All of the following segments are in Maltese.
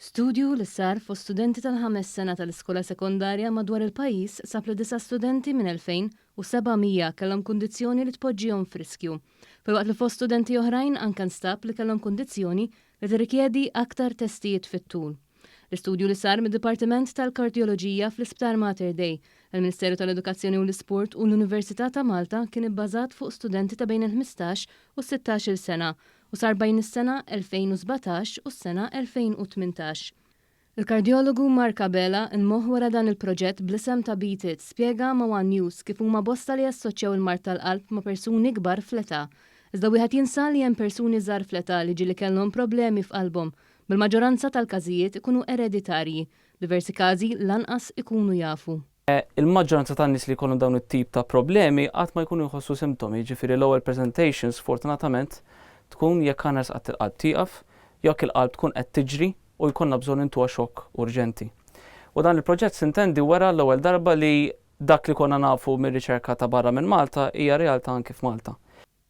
Studju li sar fost studenti tal-5 sena tal-iskola sekondarja madwar il-pajjiż sab li 9 studenti minn 2700 kellhom kundizzjoni li tpoġġihom f'riskju. Filwaqt li fost studenti oħrajn anke nstab li kellhom kundizzjoni li tirrikjedi aktar testijiet fit-tul. L-istudju li sar mid-Dipartiment tal-Kardjoloġija fl-Isptar Mater Dei, il-Ministeru tal-Edukazzjoni u l-Isport u l-Università ta' Malta kien ibbażat fuq studenti ta' bejn il-15 u 16 sena u sar bejn is-sena 2017 u s-sena 2018. Il-kardjologu Mark Abela nmoħħ wara dan il-proġett bl-isem ta' Beat It spjega ma' One News kif huma bosta li jassoċjaw il-mart tal-qalb ma' persuni kbar fl-età. Iżda wieħed jinsa li hemm persuni żgħar fl-età li ġieli kellhom problemi f'qalbhom. Bil-maġġoranza tal-każijiet ikunu ereditarji, diversi każi lanqas ikunu jafu. Il-maġġoranza tan-nies li jkollhom dawn it-tip ta' problemi qatt ma jkunu jħossu simptomi, ġifieri l-ewwel presentations fortunatament tkun jekk ħanes qatt il-qalb tieqaf, jekk il-qalb tkun qed tiġri u jkollna bżonn intuha xokk urġenti. U dan il-proġett sintendi wara l-ewwel darba li dak li konna nafu mir-riċerka ta' barra minn Malta hija realtà anke f'Malta.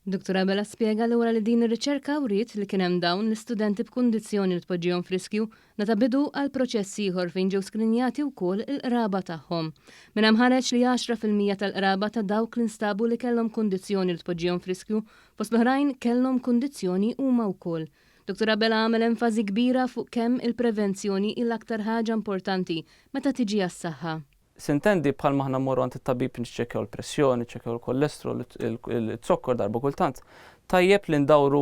Dr. Abela spjega li wara li din ir-riċerka wriet li kien hemm dawn l-istudenti b'kundizzjoni li tpoġġihom f'riskju meta bidu għal proċess ieħor fejn ġew skrinjati wkoll il-qraba tagħhom. Minn hemm ħareġ li 10% tal-qraba ta' dawk li nstabu li kellhom kundizzjoni li tpoġġihom f'riskju fost l-oħrajn kellhom kundizzjoni huma wkoll. Dr. Abela għamel enfasi kbira fuq kemm il-prevenzjoni l-aktar ħaġa importanti meta tiġi għas-saħħa. Sintendi bħal maħna morru għand it-tabib nċekkjaw il-pressjoni, nċekkjaw il-kolesterol, il-zokkor darba kultant. Tajjeb li ndawru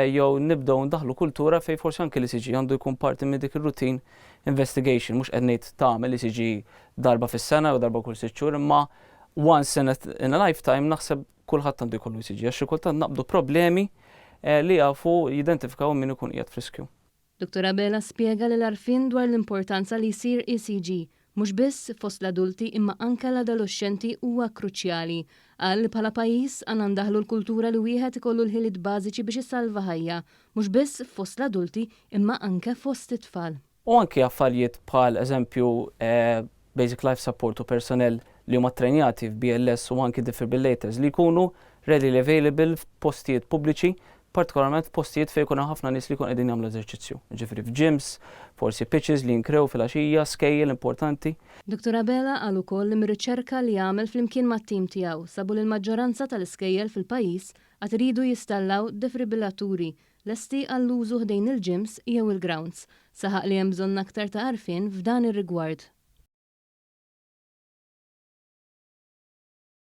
jew nibdew ndaħlu kultura fej forsi anke l-ECG għandu jkun parti minn dik ir-routine investigation, mhux qed ngħid tagħmel ECG darba fis-sena u darba kull 6 xhur, imma once in a lifetime naħseb kulħadd għandu jkollu ECG għax xi kultant naqbdu problemi li jafu jidentifikaw min ikun qiegħed f'riskju. Dr. Abela spjega li l-arfin dwar l-importanza li jsir ECG mhux biss fost l-adulti imma anke l-adolescenti huwa kruċjali. Qal bħala pajjiż għandna ndaħlu l-kultura li wieħed ikollu l-ħiliet bażiċi biex isalva ħajja, mhux biss fost l-adulti imma anke fost it-tfal. U anke affarijiet bħal eżempju basic life support u personnel li huma trejnjati f'BLS u anke defibrillators li jkunu readily available f'postijiet pubbliċi, partikolarment f'postijiet fejn ikun ħafna nies li jkun qegħdin jagħmlu eżerċizzju. Ġifieri f'gyms, forsi pitches li jinkrew fil-għaxija, skejjel importanti. Dr. Abela qal ukoll li mir-riċerka li għamel flimkien mat-tim tiegħu sabu li l-maġġoranza tal-iskejjel fil-pajjiż qatt iridu jistallaw defibrillaturi lesti għall-użu ħdejn il-gyms jew il-grounds. Saħaq li hemm bżonn aktar ta' għarfien f'dan ir-rigward.